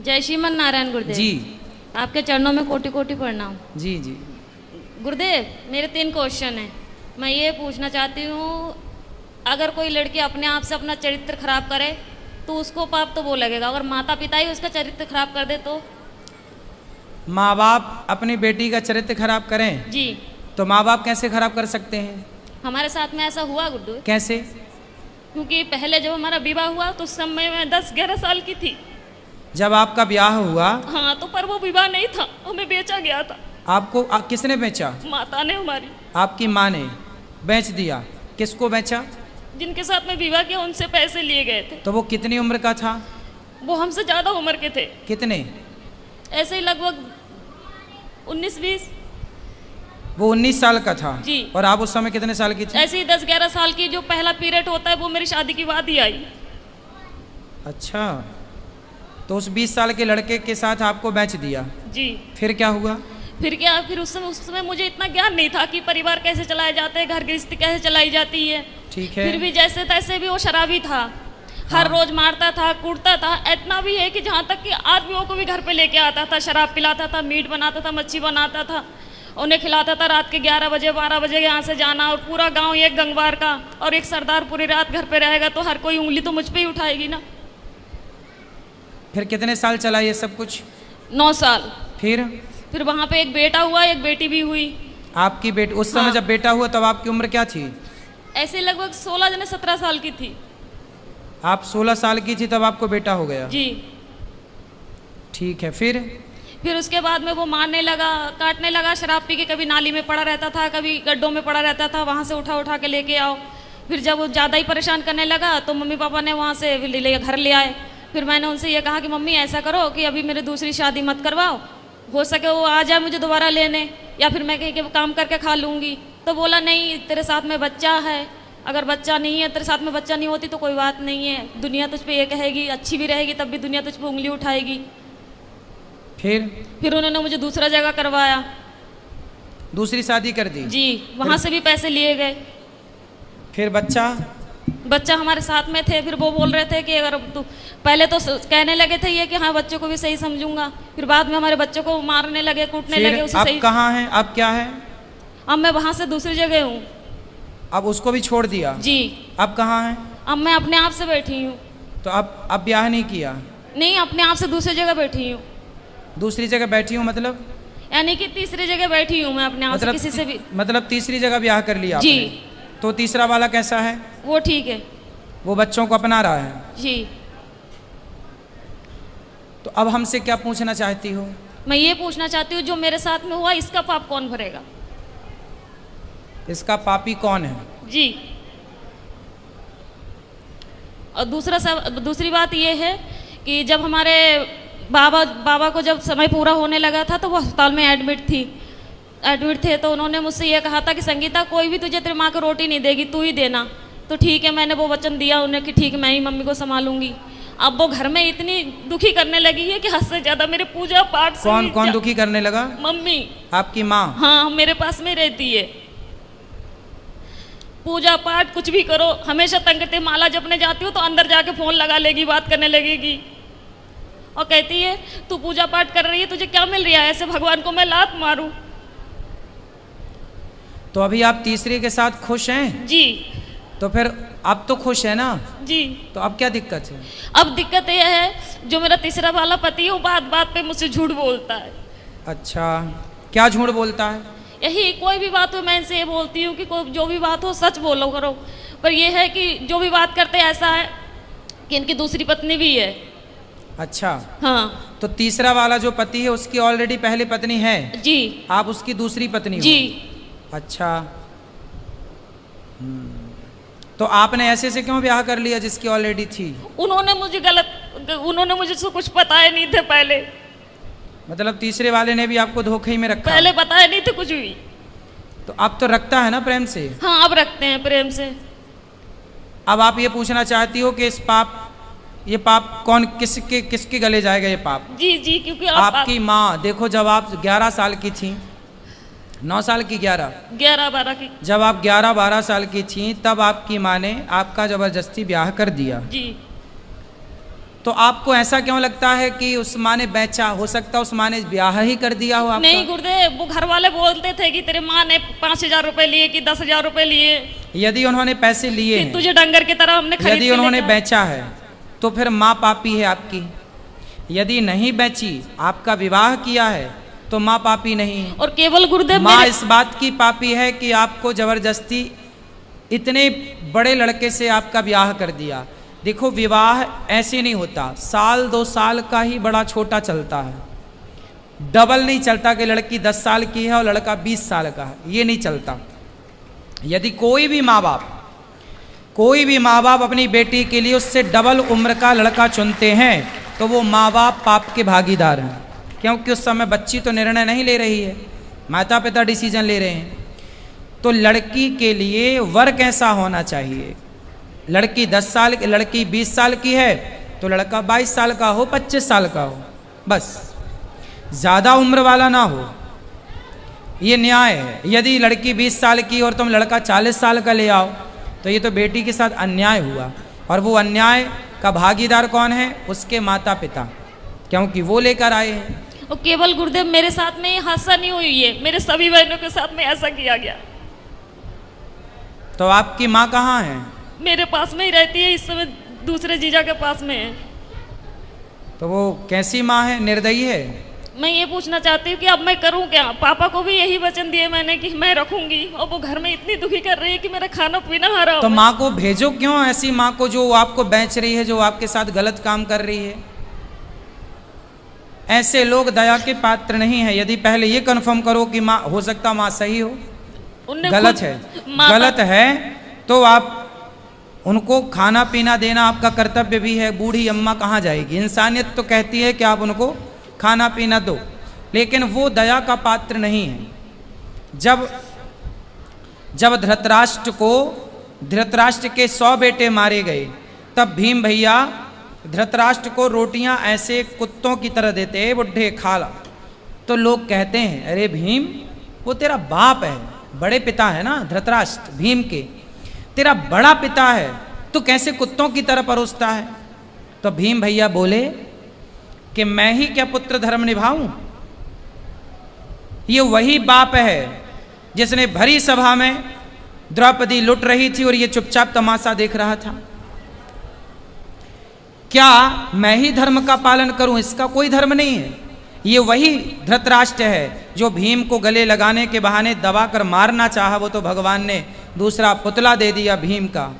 जय श्रीमन नारायण गुरुदेव जी। आपके चरणों में कोटि कोटि प्रणाम। जी जी। गुरुदेव मेरे 3 क्वेश्चन हैं। मैं ये पूछना चाहती हूँ, अगर कोई लड़की अपने आप से अपना चरित्र खराब करे तो उसको पाप तो वो लगेगा, अगर माता पिता ही उसका चरित्र खराब कर दे तो? माँ बाप अपनी बेटी का चरित्र खराब करें जी। तो माँ बाप कैसे खराब कर सकते हैं? हमारे साथ में ऐसा हुआ गुरुदेव। कैसे? क्योंकि पहले जब हमारा विवाह हुआ तो उस समय मैं 10-11 साल की थी। जब आपका ब्याह हुआ? हाँ, तो पर वो विवाह नहीं था, हमें बेचा गया था। आपको किसने बेचा? माता ने हमारी। आपकी माँ ने बेच दिया? किसको बेचा? जिनके साथ में विवाह किया उनसे पैसे लिए गए थे। तो वो कितनी उम्र का था? वो हमसे ज्यादा उम्र के थे। कितने? ऐसे ही लगभग 19-20। वो 19 साल का था जी। और आप उस समय कितने साल की थी? ऐसे ही 10-11 साल की। जो पहला पीरियड होता है वो मेरी शादी के बाद ही आई। अच्छा, तो उस 20 साल के लड़के के साथ आपको बेच दिया? जी। फिर क्या हुआ? फिर क्या, फिर उस समय मुझे इतना ज्ञान नहीं था कि परिवार कैसे चलाए जाते हैं, घर गृहस्थी कैसे चलाई जाती है। ठीक है। फिर भी जैसे तैसे भी वो शराबी था। हर रोज मारता था, कूटता था। इतना भी है कि जहाँ तक कि आदमियों को भी घर पे लेके आता था, शराब पिलाता था, मीट बनाता था, मच्छी बनाता था, उन्हें खिलाता था। रात के 11 बजे 12 बजे यहाँ से जाना, और पूरा गांव एक गंगवार का और एक सरदार पूरी रात घर पे रहेगा तो हर कोई उंगली तो मुझ पे ही उठाएगी ना। फिर कितने साल चला ये सब कुछ? 9 साल। फिर वहाँ पे एक बेटा हुआ, एक बेटी भी हुई। आपकी बेटी उस समय हाँ। जब बेटा हुआ तब आपकी उम्र क्या थी? ऐसे लगभग 16-17 साल की थी। आप 16 साल की थी तब आपको बेटा हो गया? जी। ठीक है। फिर उसके बाद में वो मारने लगा, काटने लगा। शराब पी के कभी नाली में पड़ा रहता था, कभी गड्ढों में पड़ा रहता था, वहाँ से उठा उठा के लेके आओ। फिर जब वो ज़्यादा ही परेशान करने लगा तो मम्मी पापा ने वहाँ से घर ले आए। फिर मैंने उनसे ये कहा कि मम्मी ऐसा करो कि अभी मेरी दूसरी शादी मत करवाओ, हो सके वो आ जाए मुझे दोबारा लेने, या फिर मैं कहीं के काम करके खा लूँगी। तो बोला नहीं, तेरे साथ में बच्चा है, अगर बच्चा नहीं है, तेरे साथ में बच्चा नहीं होती तो कोई बात नहीं है, दुनिया तुझ पे ये कहेगी, अच्छी भी रहेगी तब भी दुनिया तुझ पे उंगली उठाएगी। फिर उन्होंने मुझे दूसरा जगह करवाया। दूसरी शादी कर दी? जी। वहाँ से भी पैसे लिए गए। फिर बच्चा हमारे साथ में थे। फिर वो बोल रहे थे कि अगर तू, पहले तो कहने लगे थे ये कि हाँ बच्चों को भी सही समझूंगा, फिर बाद में हमारे बच्चों को मारने लगे, कूटने लगे। उसे अब सही। कहाँ हैं? अब क्या है? अब मैं वहाँ से दूसरी जगह हूँ। अब उसको भी छोड़ दिया? जी। अब कहाँ है? अब मैं अपने आप से बैठी हूँ। तो अब ब्याह नहीं किया? नहीं, अपने आप से दूसरी जगह बैठी हूँ। दूसरी जगह बैठी हूँ मतलब? यानी कि तीसरी जगह बैठी हूँ मैं अपने आप से, किसी से भी। मतलब तीसरी जगह ब्याह कर लिया जी। आपने? तो तीसरा वाला कैसा है? वो ठीक है। वो बच्चों को अपना रहा है? जी। तो अब हमसे क्या पूछना चाहती हो? मैं ये पूछना चाहती हूँ, जो मेरे साथ में हुआ इसका पाप कौन भरेगा? इसका पापी कौन है? जी। और दूसरी बात ये है कि जब हमारे बाबा को जब समय पूरा होने लगा था तो वो अस्पताल में एडमिट थे। तो उन्होंने मुझसे ये कहा था कि संगीता, कोई भी तुझे तेरी माँ को रोटी नहीं देगी, तू ही देना। तो ठीक है, मैंने वो वचन दिया उन्हें कि ठीक है मैं ही मम्मी को संभालूंगी। अब वो घर में इतनी दुखी करने लगी है कि हद से ज्यादा मेरे पूजा पाठ से। कौन दुखी करने लगा? मम्मी। आपकी माँ? हाँ, मेरे पास में रहती है। पूजा पाठ कुछ भी करो, हमेशा तंग करते। माला जपने जाती हूँ तो अंदर जाके फोन लगा लेगी, बात करने लगेगी और कहती है तू पूजा पाठ कर रही है, तुझे क्या मिल रहा है, ऐसे भगवान को मैं लात मारूं। तो अभी आप तीसरे के साथ खुश हैं? जी। तो फिर अब तो खुश है ना? जी। तो अब क्या दिक्कत है? अब दिक्कत यह है, जो मेरा तीसरा वाला पति है वो बात बात पे मुझसे झूठ बोलता है। अच्छा, क्या झूठ बोलता है? यही, कोई भी बात हो मैं इनसे ये बोलती हूँ कि कोई जो भी बात हो सच बोलो करो, पर यह है कि जो भी बात करते ऐसा है कि इनकी दूसरी पत्नी भी है। अच्छा। हाँ। तो तीसरा वाला जो पति है उसकी ऑलरेडी पहली पत्नी है? जी। आप उसकी दूसरी पत्नी हो? जी। अच्छा। तो आपने ऐसे से क्यों ब्याह कर लिया जिसकी ऑलरेडी थी? उन्होंने मुझे से कुछ बताए नहीं थे पहले। मतलब तीसरे वाले ने भी आपको धोखे में रखा? पहले बताए नहीं थे कुछ भी। तो अब तो रखता है ना प्रेम से? हाँ, अब रखते हैं प्रेम से। अब आप ये पूछना चाहती हो कि ये पाप कौन किसके गले जाएगा ये पाप? जी जी, क्योंकि आपकी माँ। देखो, जब आप 11 साल की थी, 9 साल की, 11-12 की, जब आप 11-12 साल की थी तब आपकी माँ ने आपका जबरदस्ती ब्याह कर दिया। जी। तो आपको ऐसा क्यों लगता है कि उस माँ ने बेचा? हो सकता है उस माँ ने ब्याह ही कर दिया हो आपका? नहीं गुरुदेव, वो घर वाले बोलते थे कि तेरे माँ ने 5,000 रुपए लिए कि 10,000 रुपए लिए, यदि उन्होंने पैसे लिए कि हैं, तुझे डंगर की तरह हमने खरीद यदि के उन्होंने लेकर- बेचा है तो फिर माँ पापी है आपकी। यदि नहीं बेची, आपका विवाह किया है, तो माँ पापी नहीं है। और केवल गुरुदेव माँ मेरे- इस बात की पापी है कि आपको जबरदस्ती इतने बड़े लड़के से आपका ब्याह कर दिया। देखो, विवाह ऐसे नहीं होता, साल 2 साल का ही बड़ा छोटा चलता है, डबल नहीं चलता कि लड़की 10 साल की है और लड़का 20 साल का है, ये नहीं चलता। यदि कोई भी माँ बाप अपनी बेटी के लिए उससे डबल उम्र का लड़का चुनते हैं तो वो माँ बाप पाप के भागीदार हैं, क्योंकि उस समय बच्ची तो निर्णय नहीं ले रही है, माता पिता डिसीजन ले रहे हैं। तो लड़की के लिए वर कैसा होना चाहिए? लड़की 10 साल की, लड़की 20 साल की है तो लड़का 22 साल का हो, 25 साल का हो, बस ज़्यादा उम्र वाला ना हो, ये न्याय है। यदि लड़की 20 साल की और तुम लड़का 40 साल का ले आओ तो ये तो बेटी के साथ अन्याय हुआ, और वो अन्याय का भागीदार कौन है? उसके माता पिता, क्योंकि वो लेकर आए हैं। और केवल गुरुदेव मेरे साथ में ये हादसा नहीं हुई है, मेरे सभी बहनों के साथ में ऐसा किया गया। तो आपकी माँ कहाँ है? मेरे पास में ही रहती है, इस समय दूसरे जीजा के पास में है। तो वो कैसी माँ है? निर्दयी है? मैं ये पूछना चाहती हूँ कि अब मैं करूँ क्या? पापा को भी यही वचन दिए मैंने कि मैं रखूंगी, और वो घर में इतनी दुखी कर रही है कि मेरा खाना पीना हराम तो है। माँ को भेजो क्यों, ऐसी माँ को जो आपको बेच रही है, जो आपके साथ गलत काम कर रही है। ऐसे लोग दया के पात्र नहीं है। यदि पहले ये कन्फर्म करो कि माँ, हो सकता माँ सही हो, उनने गलत खुद है, माता- गलत है तो आप उनको खाना पीना देना आपका कर्तव्य भी है। बूढ़ी अम्मा कहाँ जाएगी? इंसानियत तो कहती है कि आप उनको खाना पीना दो, लेकिन वो दया का पात्र नहीं है। जब धृतराष्ट्र के 100 बेटे मारे गए, तब भीम भैया धृतराष्ट्र को रोटियां ऐसे कुत्तों की तरह देते, बुढ़े खा ला। तो लोग कहते हैं, अरे भीम, वो तेरा बाप है, बड़े पिता है ना धृतराष्ट्र, भीम के तेरा बड़ा पिता है, तो कैसे कुत्तों की तरह परोसता है? तो भीम भैया बोले कि मैं ही क्या पुत्र धर्म निभाऊं? ये वही बाप है जिसने भरी सभा में द्रौपदी लुट रही थी और ये चुपचाप तमाशा देख रहा था। क्या मैं ही धर्म का पालन करूं? इसका कोई धर्म नहीं है। ये वही धृतराष्ट्र है जो भीम को गले लगाने के बहाने दबा कर मारना चाहा, वो तो भगवान ने दूसरा पुतला दे दिया भीम का।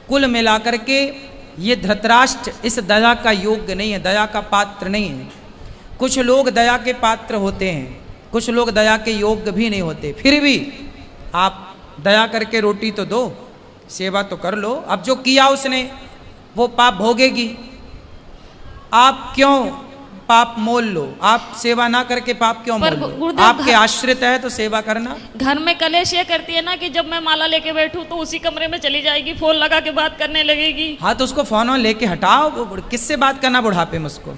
कुल मिलाकर के ये धृतराष्ट्र इस दया का योग्य नहीं है, दया का पात्र नहीं है। कुछ लोग दया के पात्र होते हैं, कुछ लोग दया के योग्य भी नहीं होते। फिर भी आप दया करके रोटी तो दो, सेवा तो कर लो। अब जो किया उसने वो पाप भोगेगी। आप क्यों पाप मोल लो? आप सेवा ना करके पाप क्यों पर मोल लो? गुरुदेव, आपके आश्रित है तो सेवा करना। घर में कलेश ये करती है ना कि जब मैं माला लेके बैठूं तो उसी कमरे में चली जाएगी, फोन लगा के बात करने लगेगी। हाँ, तो उसको फोन लेके हटाओ। किससे बात करना बुढ़ापे में उसको?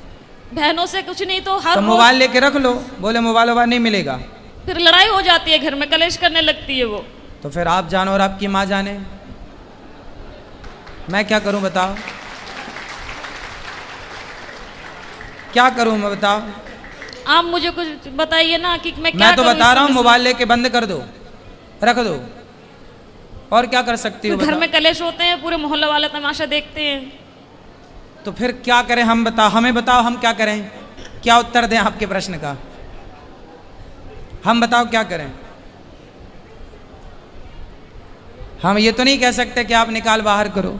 बहनों से कुछ नहीं तो हर तो रोज मोबाइल लेके रख लो, बोले मोबाइल वोबाइल नहीं मिलेगा, फिर लड़ाई हो जाती है, घर में कलेश करने लगती है वो। तो फिर आप जानो और आपकी माँ जाने, मैं क्या करूं बताओ? क्या करूं मैं बताओ? आप मुझे कुछ बताइए ना कि मैं क्या मैं तो करूं बता इस रहा हूँ, समय से? मोबाइल लेके बंद कर दो, रख दो, और क्या कर सकती हो फिर घर बताओ? में कलेश होते हैं, पूरे मोहल्ले वाले तमाशा देखते हैं। तो फिर क्या करें हम? बताओ, हमें बताओ हम क्या करें? क्या उत्तर दें आपके प्रश्न का? हम बताओ क्या करें? हम ये तो नहीं कह सकते कि आप निकाल बाहर करो।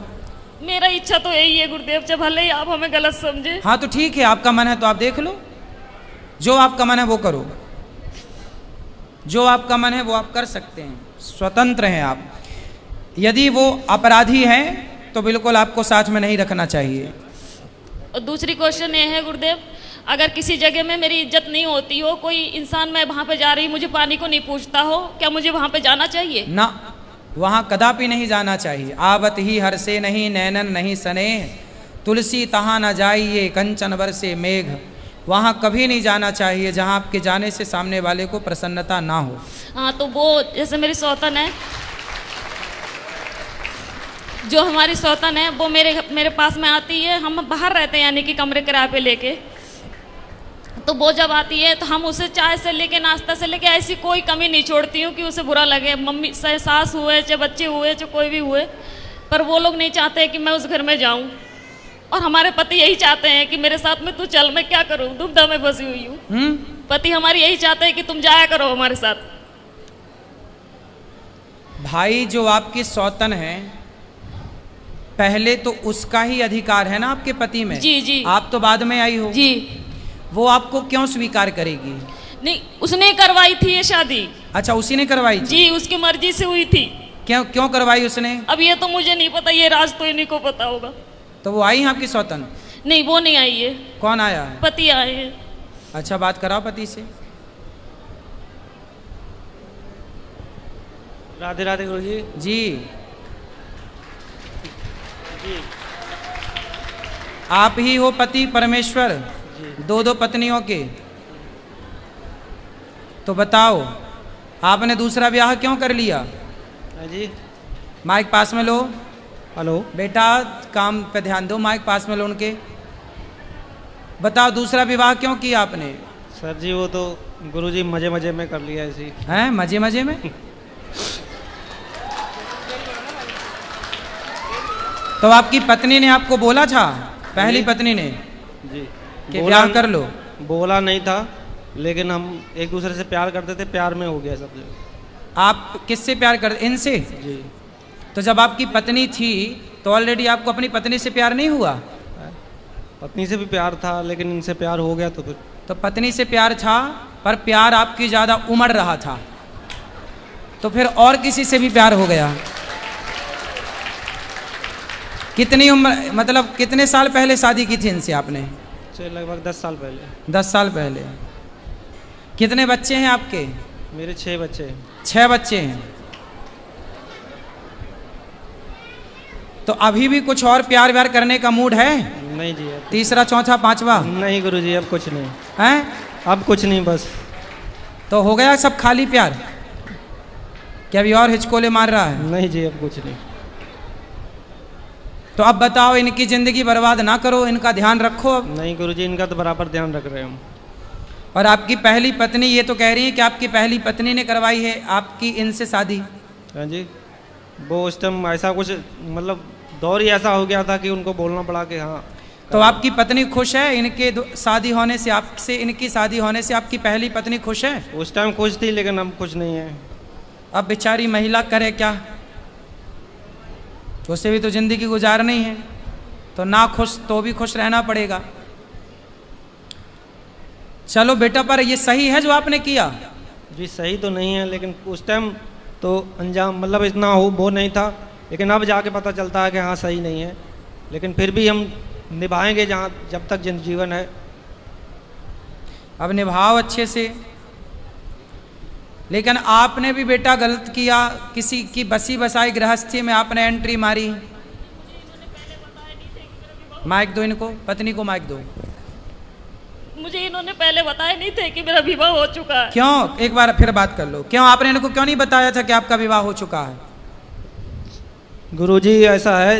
मेरा इच्छा तो यही है गुरुदेव, जब भले ही आप हमें गलत समझे। हाँ तो ठीक है, आपका मन है तो आप देख लो, जो आपका मन है वो करो, जो आपका मन है वो आप कर सकते हैं, स्वतंत्र हैं आप। यदि वो अपराधी हैं तो बिल्कुल आपको साथ में नहीं रखना चाहिए। और दूसरी क्वेश्चन ये है गुरुदेव, अगर किसी जगह में मेरी इज्जत नहीं होती हो, कोई इंसान मैं वहाँ पे जा रही मुझे पानी को नहीं पूछता हो, क्या मुझे वहाँ पे जाना चाहिए? ना, वहाँ कदापि नहीं जाना चाहिए। आवत ही हर से नहीं नैनन नहीं सने, तुलसी तहाँ न जाइए कंचन बरसे मेघ। वहाँ कभी नहीं जाना चाहिए जहाँ आपके जाने से सामने वाले को प्रसन्नता ना हो। हाँ, तो वो जैसे मेरी सौतन है, जो हमारी सौतन है वो मेरे पास में आती है, हम बाहर रहते हैं यानी कि कमरे किराए पे लेके, तो वो जब आती है तो हम उसे चाय से लेके नाश्ता से लेके ऐसी कोई कमी नहीं छोड़ती हूँ कि उसे बुरा लगे। मम्मी चाहे सास हुए चाहे बच्चे हुए चाहे कोई भी हुए, पर वो लोग नहीं चाहते कि मैं उस घर में जाऊँ, और हमारे पति यही चाहते हैं कि मेरे साथ में तू चल, मैं क्या करूँ, दुविधा में फंसी हुई हूँ। पति हमारी यही चाहते हैं कि तुम जाया करो हमारे साथ। भाई जो आपकी सौतन है, पहले तो उसका ही अधिकार है ना आपके पति में। जी जी। आप तो बाद में आई हो जी। वो आपको क्यों स्वीकार करेगी? नहीं, उसने करवाई थी ये शादी। अच्छा, उसी ने करवाई थी? जी, उसकी मर्जी से हुई थी। क्यों क्यों करवाई उसने? अब ये तो मुझे नहीं पता, ये राज तो इन्हीं को पता होगा। तो वो आई है आपकी सौतन? नहीं, वो नहीं आई है। कौन आया है? पति आए हैं। अच्छा, बात कराओ पति से। राधे राधे गुरुजी। जी, जी आप ही हो पति परमेश्वर, जी। दो पत्नियों के? तो बताओ, आपने दूसरा ब्याह क्यों कर लिया? हाँ जी। माइक पास में लो। हेलो। बेटा काम पे ध्यान दो, माइक पास में लो उनके। बताओ, दूसरा विवाह क्यों किया आपने? सर जी वो तो गुरुजी मजे मजे में कर लिया ऐसी। हैं, मजे मजे में? तो आपकी पत्नी ने आपको बोला था, पहली पत्नी ने, जी कि ब्याह कर लो? बोला नहीं था, लेकिन हम एक दूसरे से प्यार करते थे, प्यार में हो गया सब जगह। आप किससे प्यार करते? इनसे? जी। तो जब आपकी पत्नी थी तो ऑलरेडी आपको अपनी पत्नी से प्यार नहीं हुआ? पत्नी से भी प्यार था, लेकिन इनसे प्यार हो गया तो फिर। तो पत्नी से प्यार था, पर प्यार आपकी ज़्यादा उमड़ रहा था, तो फिर और किसी से भी प्यार हो गया। कितनी उम्र, मतलब कितने साल पहले शादी की थी इनसे आपने? लगभग 10 साल पहले। 10 साल पहले। कितने बच्चे हैं आपके? मेरे 6 बच्चे हैं। 6 बच्चे हैं। तो अभी भी कुछ और प्यार व्यार करने का मूड है? नहीं जी। अब तीसरा चौथा पांचवा? नहीं गुरुजी, अब कुछ नहीं हैं? अब कुछ नहीं, बस। तो हो गया सब खाली प्यार? क्या अभी और हिचकोले मार रहा है? नहीं जी, अब कुछ नहीं। तो अब बताओ, इनकी जिंदगी बर्बाद ना करो, इनका ध्यान रखो अब। नहीं गुरुजी, इनका तो बराबर ध्यान रख रहे हैं हम। और आपकी पहली पत्नी ये तो कह रही है कि आपकी पहली पत्नी ने करवाई है आपकी इनसे शादी? हाँ जी। वो उस टाइम ऐसा कुछ, मतलब दौर ही ऐसा हो गया था कि उनको बोलना पड़ा कि हाँ। तो आपकी पत्नी खुश है इनके शादी होने से, आपसे इनकी शादी होने से आपकी पहली पत्नी खुश है? उस टाइम खुश थी, लेकिन अब खुश नहीं है। अब बेचारी महिला करे क्या, उसे भी तो जिंदगी गुजारनी है, तो ना खुश तो भी खुश रहना पड़ेगा। चलो बेटा, पर ये सही है जो आपने किया? जी सही तो नहीं है, लेकिन उस टाइम तो अंजाम मतलब इतना हो वो नहीं था, लेकिन अब जाके पता चलता है कि हाँ सही नहीं है, लेकिन फिर भी हम निभाएंगे जहाँ जब तक जीवन है। अब निभाओ अच्छे से। लेकिन आपने भी बेटा गलत किया, किसी की बसी बसाई गृहस्थी में आपने एंट्री मारी। माइक दो इनको, पत्नी को माइक दो। मुझे इन्होंने पहले बताया नहीं थे कि मेरा विवाह हो चुका है। क्यों? एक बार फिर बात कर लो, क्यों आपने इनको क्यों नहीं बताया था कि आपका विवाह हो चुका है? गुरुजी ऐसा है,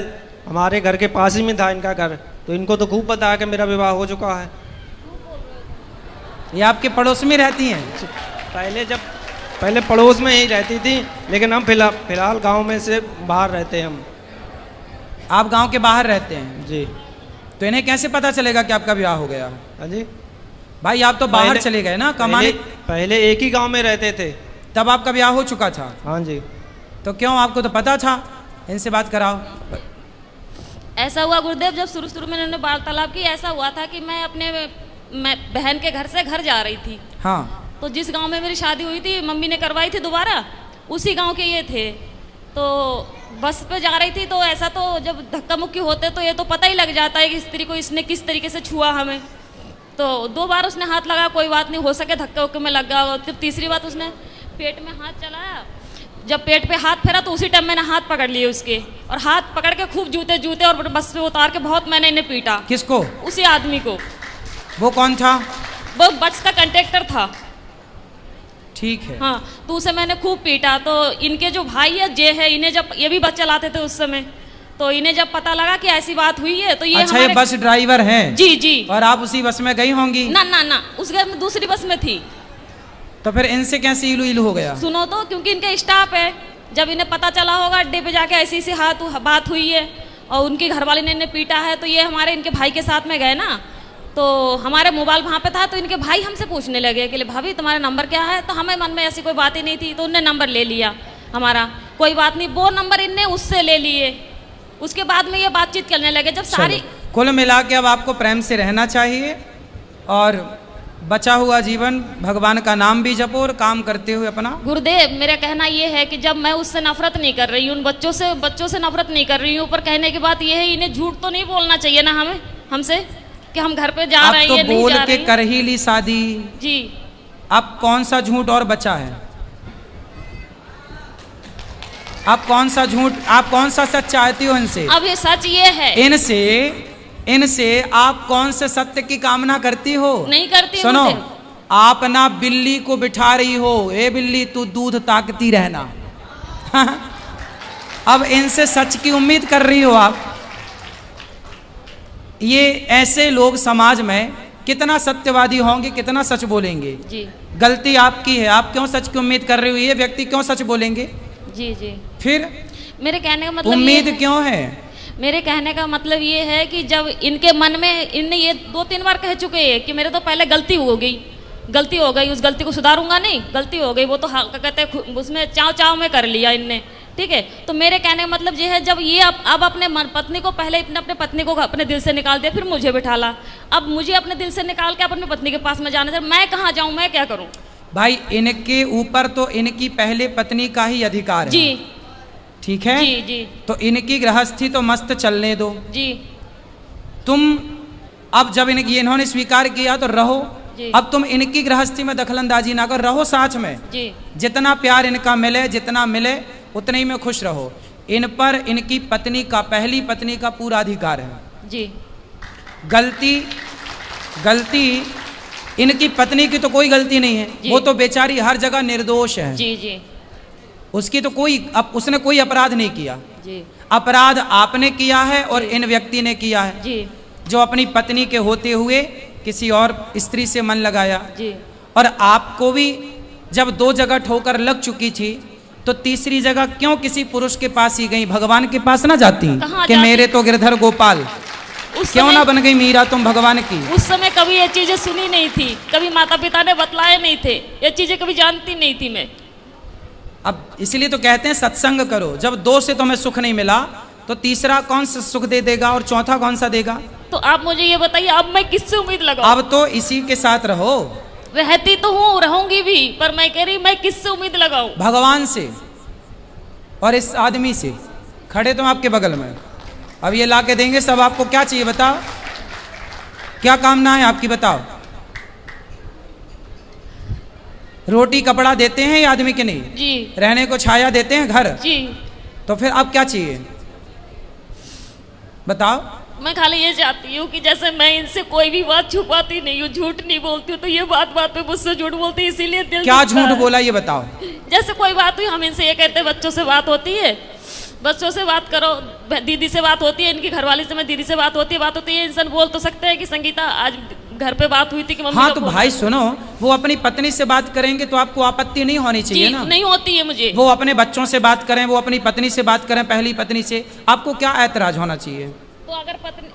हमारे घर के पास ही में था इनका घर, तो इनको तो खूब पता है कि मेरा विवाह हो चुका है। ये आपके पड़ोस में रहती हैं? पहले पड़ोस में ही रहती थी, लेकिन हम फिलहाल गांव में से बाहर रहते हैं हम। आप गांव के बाहर रहते हैं? जी। तो इन्हें कैसे पता चलेगा कि आपका विवाह हो गया? हाँ जी। भाई आप तो बाहर चले गए ना कमाने। पहले एक ही गांव में रहते थे, तब आपका ब्याह हो चुका था? हाँ जी। तो क्यों, आपको तो पता था? इनसे बात कराओ। ऐसा हुआ गुरुदेव, जब शुरू में इन्होंने वार्तालाप की, ऐसा हुआ था कि मैं बहन के घर से घर जा रही थी। हाँ। तो जिस गांव में मेरी शादी हुई थी, मम्मी ने करवाई थी दोबारा, उसी गांव के ये थे। तो बस पे जा रही थी, तो ऐसा तो जब धक्का मुक्की होते तो ये तो पता ही लग जाता है कि स्त्री को इसने किस तरीके से छुआ हमें। तो 2 बार उसने हाथ लगाया, कोई बात नहीं, हो सके धक्के उक्के में लग गया। जब तीसरी बार उसने पेट में हाथ चलाया, जब पेट पे हाथ फेरा तो उसी टाइम मैंने हाथ पकड़ लिए उसके, और हाथ पकड़ के खूब जूते और बस पे उतार के बहुत मैंने इन्हें पीटा। किसको? उसी आदमी को। वो कौन था? वो बस का कंडक्टर था। ठीक है। हाँ, तो उसे मैंने खूब पीटा। तो इनके जो भाई है जे है, इन्हें जब ये भी बस चलाते थे उस समय, तो इन्हें जब पता लगा कि ऐसी बात हुई है तो ये अच्छा, ये बस ड्राइवर हैं? जी जी। और आप उसी बस में गई होंगी? ना ना ना, उस घर में दूसरी बस में थी। तो फिर इनसे कैसे इलू इलू हो गया? सुनो तो, क्योंकि इनके स्टाफ है, जब इन्हें पता चला होगा अड्डे पे जाके ऐसी ऐसी बात हुई है और उनकी घरवाली ने इन्हें पीटा है, तो ये हमारे इनके भाई के साथ में गए ना, तो हमारे मोबाइल वहाँ पे था, तो इनके भाई हमसे पूछने लगे कि भाभी तुम्हारा नंबर क्या है, तो हमें मन में ऐसी कोई बात ही नहीं थी, तो उनने नंबर ले लिया हमारा। कोई बात नहीं, वो नंबर इनने उससे ले लिए, उसके बाद में ये बातचीत करने लगे। जब सारी कुल मिला के अब आपको प्रेम से रहना चाहिए और बचा हुआ जीवन भगवान का नाम भी जपो और काम करते हुए अपना। गुरुदेव, मेरा कहना ये है कि जब मैं उससे नफरत नहीं कर रही हूँ, उन बच्चों से नफरत नहीं कर रही हूँ, पर कहने की बात ये है इन्हें झूठ तो नहीं बोलना चाहिए ना हमसे कि हम घर पे जा रहे हैं, तो बोल के कर ही ली शादी जी। अब कौन सा झूठ और बचा है? आप कौन सा झूठ, आप कौन सा सच चाहती हो इनसे? अब ये सच ये है, इनसे आप कौन से सत्य की कामना करती हो? नहीं करती। सुनो, आप ना बिल्ली को बिठा रही हो, ए बिल्ली तू दूध ताकती रहना। अब इनसे सच की उम्मीद कर रही हो आप। ये ऐसे लोग समाज में कितना सत्यवादी होंगे, कितना सच बोलेंगे जी। गलती आपकी है, आप क्यों सच की उम्मीद कर रही हो? ये व्यक्ति क्यों सच बोलेंगे? जी जी। फिर मेरे कहने का मतलब उम्मीद क्यों है? मेरे कहने का मतलब ये है कि जब इनके मन में, इनने ये 2-3 बार कह चुके हैं कि मेरे तो पहले गलती हो गई, उस गलती को सुधारूंगा नहीं, गलती हो गई, वो तो कहते हैं उसमें चाव में कर लिया इनने, ठीक है। तो मेरे कहने का मतलब ये है, जब ये अब अपने पत्नी को, पहले अपने पत्नी को अपने दिल से निकाल दिया, फिर मुझे बिठाला, अब मुझे अपने दिल से निकाल के अपनी पत्नी के पास में जाना चाहिए, मैं कहाँ जाऊँ, मैं क्या करूँ? भाई इनके ऊपर तो इनकी पहले पत्नी का ही अधिकार है जी, ठीक है जी जी। तो इनकी गृहस्थी तो मस्त चलने दो जी। तुम अब जब इन्होंने स्वीकार किया तो रहो, अब तुम इनकी गृहस्थी में दखलंदाजी ना करो, रहो साथ में जी। जितना प्यार इनका मिले, जितना मिले उतने ही में खुश रहो। इन पर इनकी पत्नी का, पहली पत्नी का पूरा अधिकार है जी। गलती इनकी पत्नी की तो कोई गलती नहीं है, वो तो बेचारी हर जगह निर्दोष है जी जी। उसकी तो उसने कोई अपराध नहीं किया जी। अपराध आपने किया है और इन व्यक्ति ने किया है जी, जो अपनी पत्नी के होते हुए किसी और स्त्री से मन लगाया जी। और आपको भी जब 2 जगह ठोकर लग चुकी थी तो तीसरी जगह क्यों किसी पुरुष के पास ही गई? भगवान के पास ना जाती कि मेरे तो गिरधर गोपाल, क्यों ना बन गई मीरा तुम भगवान की? उस समय कभी ये चीजें सुनी नहीं थी, कभी माता पिता ने बतलाए नहीं थे, ये चीजें कभी जानती नहीं थी मैं। अब इसलिए तो कहते हैं सत्संग करो। जब 2 से तुम्हें सुख नहीं मिला तो तीसरा कौन सा सुख दे देगा और चौथा कौन सा देगा? तो आप मुझे ये बताइए, अब मैं किससे उम्मीद लगाऊं? अब तो इसी के साथ रहो। रहती तो हूँ, रहूंगी भी, पर मैं कह रही मैं किससे उम्मीद लगाऊं? भगवान से और इस आदमी से, खड़े तुम आपके बगल में। अब ये ला के देंगे सब। आपको क्या चाहिए बताओ, क्या कामना है आपकी बताओ? रोटी कपड़ा देते हैं ये आदमी के नहीं जी, रहने को छाया देते हैं घर जी, तो फिर अब क्या चाहिए बताओ? मैं खाली ये चाहती हूँ कि जैसे मैं इनसे कोई भी बात छुपाती नहीं हूँ, झूठ नहीं बोलती हूँ, तो ये बात पे मुझसे झूठ बोलती है, इसीलिए दिल क्या झूठ बोला ये बताओ? जैसे कोई बात हुई, हम इनसे ये कहते हैं बच्चों से बात होती है, बच्चों से बात करो, दीदी से बात होती है, इनकी घरवाली से मैं दीदी से बात होती है, इंसान बोल तो सकते हैं कि संगीता आज घर पे बात हुई थी कि मम्मी। हाँ तो भाई सुनो, वो अपनी पत्नी से बात करेंगे तो आपको आपत्ति नहीं होनी चाहिए ना? नहीं होती है मुझे। वो अपने बच्चों से बात करें, वो अपनी पत्नी से बात करें, पहली पत्नी से, आपको क्या ऐतराज होना चाहिए? तो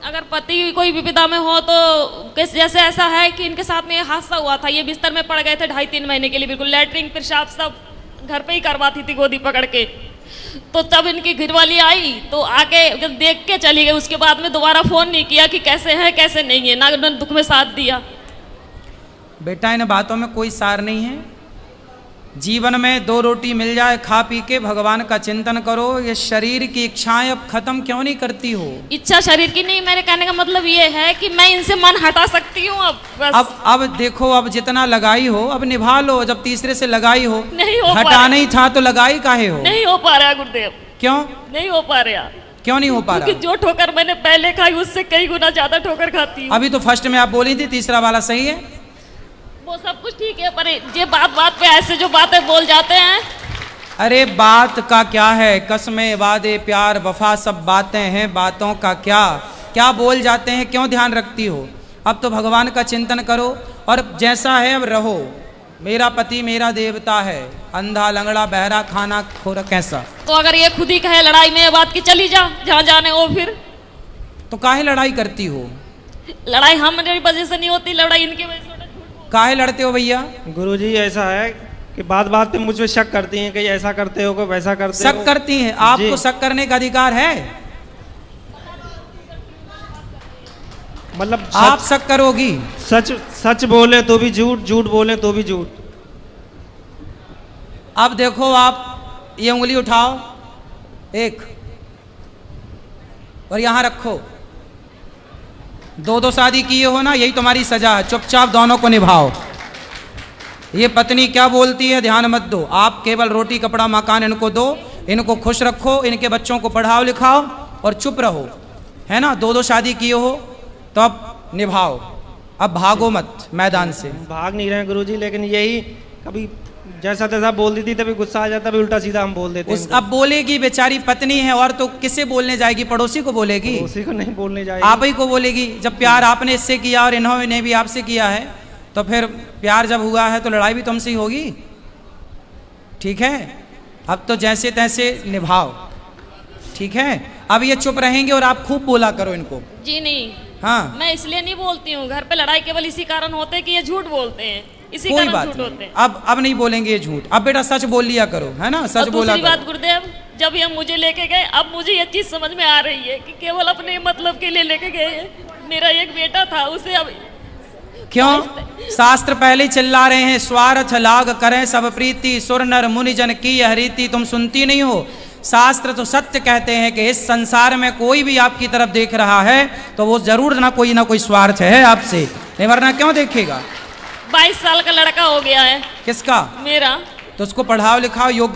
अगर पति कोई विपदा में हो तो जैसे ऐसा है कि इनके साथ में हादसा हुआ था, ये बिस्तर में पड़ गए थे 2.5-3 महीने के लिए, बिल्कुल लैट्रिन पेशाब सब घर पे ही करवाती थी गोदी पकड़ के। तो तब इनकी घरवाली आई तो आके जब देख के चली गई, उसके बाद में दोबारा फोन नहीं किया कि कैसे है कैसे नहीं है, ना उन्होंने दुख में साथ दिया। बेटा इन बातों में कोई सार नहीं है। जीवन में 2 रोटी मिल जाए, खा पी के भगवान का चिंतन करो। ये शरीर की इच्छाएं अब खत्म क्यों नहीं करती हो? इच्छा शरीर की नहीं, मेरे कहने का मतलब ये है कि मैं इनसे मन हटा सकती हूँ अब बस। अब देखो, अब जितना लगाई हो अब निभा लो। जब तीसरे से लगाई हो, नहीं हो हटाना ही था तो लगाई काहे हो? नहीं हो पा रहा गुरुदेव। क्यों नहीं हो पा रहा? क्यों नहीं हो पा रहा? क्योंकि जो ठोकर मैंने पहले खाई उससे कई गुना ज्यादा ठोकर खाती हूँ। अभी तो फर्स्ट में आप बोली थी तीसरा वाला सही है, वो सब कुछ ठीक है, पर ये बात पे ऐसे जो बातें बोल जाते हैं, अरे बात का क्या है, कसमें वादे प्यार वफा सब बातें हैं, बातों का क्या क्या बोल जाते हैं, क्यों ध्यान रखती हो। अब तो भगवान का चिंतन करो और जैसा है अब रहो। मेरा पति मेरा देवता है, अंधा लंगड़ा बहरा खाना खोरा कैसा। तो अगर ये खुद ही कहे लड़ाई में ये बात की चली जा जहाँ जाने हो, फिर तो काहे लड़ाई करती हो। लड़ाई हमारी वजह से नहीं होती, लड़ाई इनकी वजह से होती। काहे लड़ते हो भैया। गुरुजी ऐसा है कि बात बात पे मुझ पे शक करती हैं कि ऐसा करते हो, कोई वैसा करते हो। शक करती हैं, आपको शक करने का अधिकार है। मतलब आप शक करोगी। सच सच बोले तो भी झूठ, झूठ बोले तो भी झूठ। अब देखो आप ये उंगली उठाओ एक और यहां रखो। दो दो शादी किए हो ना, यही तुम्हारी सजा है। चुपचाप दोनों को निभाओ। ये पत्नी क्या बोलती है ध्यान मत दो। आप केवल रोटी कपड़ा मकान इनको दो, इनको खुश रखो, इनके बच्चों को पढ़ाओ लिखाओ और चुप रहो, है ना। दो दो शादी किए हो तो अब निभाओ, अब भागो मत मैदान से। भाग नहीं रहे गुरुजी, लेकिन यही कभी जैसा तैसा बोल देती तभी गुस्सा आ जाता, भी उल्टा सीधा हम बोल देते हैं। अब बोलेगी, बेचारी पत्नी है और तो किसे बोलने जाएगी, पड़ोसी को बोलेगी, उसी को नहीं बोलने जाएगी, आप ही को बोलेगी। जब प्यार आपने इससे किया और इन्होंने भी आपसे किया है तो फिर प्यार जब हुआ है तो लड़ाई भी तुमसे ही होगी। ठीक है, अब तो जैसे तैसे निभाओ, ठीक है। अब ये चुप रहेंगे और आप खूब बोला करो इनको। जी नहीं, हाँ, मैं इसलिए नहीं बोलती हूँ। घर पे लड़ाई केवल इसी कारण होते हैं कि ये झूठ बोलते हैं, इसी कोई कारण बात झूठ होते हैं। नहीं। अब नहीं बोलेंगे ये झूठ। अब बेटा सच बोल लिया करो, है ना, सच और बोला दूसरी करो। बात गुरुदेव, जब ये मुझे लेके गए, अब मुझे ये चीज समझ में आ रही है कि केवल अपने मतलब के लिए लेके गए हैं। मेरा एक बेटा था, उसे अब क्यों शास्त्र पहले चिल्ला रहे हैं, स्वार्थ लाग करें सब प्रीति, सुर नर मुनि जन की हरीति। तुम सुनती नहीं हो। शास्त्र तो सत्य कहते हैं कि इस संसार में कोई भी आपकी तरफ देख रहा है तो वो जरूर ना कोई स्वार्थ है आपसे, नहीं वरना क्यों देखेगा। 22 साल का लड़का हो गया है। किसका। मेरा। तो उसको पढ़ाओ लिखाओ, योग्य